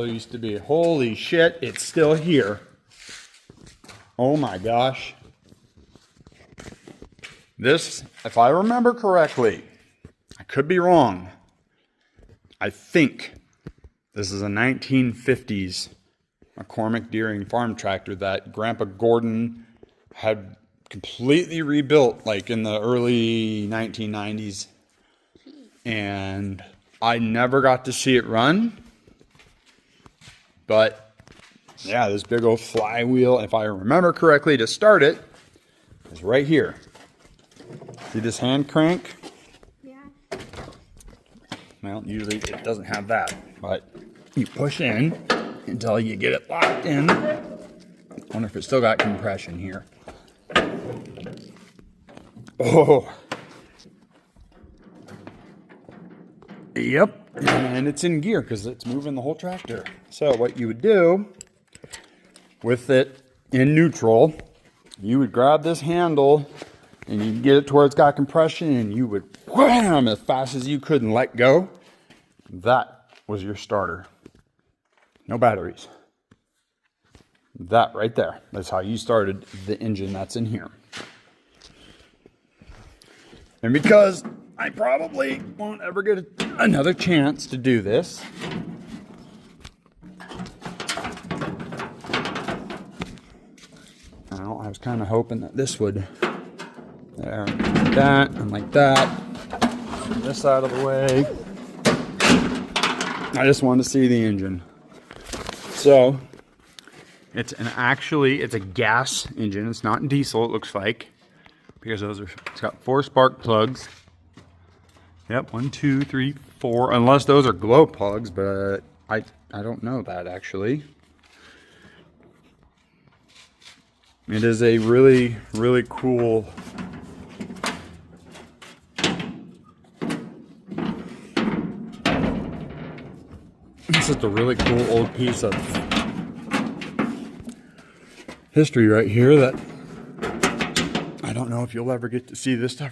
used to be. Holy shit, it's still here. Oh my gosh. This, if I remember correctly, I could be wrong. I think this is a 1950s McCormick Deering farm tractor that Grandpa Gordon had completely rebuilt like in the early 1990s. And I never got to see it run. But yeah, this big old flywheel, if I remember correctly, to start it, is right here. See this hand crank? Yeah. Well, usually it doesn't have that, but you push in until you get it locked in. I wonder if it's still got compression here. Oh. Yep, and it's in gear because it's moving the whole tractor. So what you would do with it in neutral, you would grab this handle and you get it to where it's got compression and you would wham as fast as you could and let go. That was your starter. No batteries. That right there. That's how you started the engine that's in here. And because I probably won't ever get another chance to do this, well, I was kind of hoping that this would, there, like that, and like that. Get this out of the way. I just wanted to see the engine. So, it's a gas engine. It's not diesel, it looks like. Because it's got 4 spark plugs. Yep, 1, 2, 3, 4. Unless those are glow plugs, but I don't know that actually. It is a really, really cool. This is a really cool old piece of history right here that I don't know if you'll ever get to see this stuff.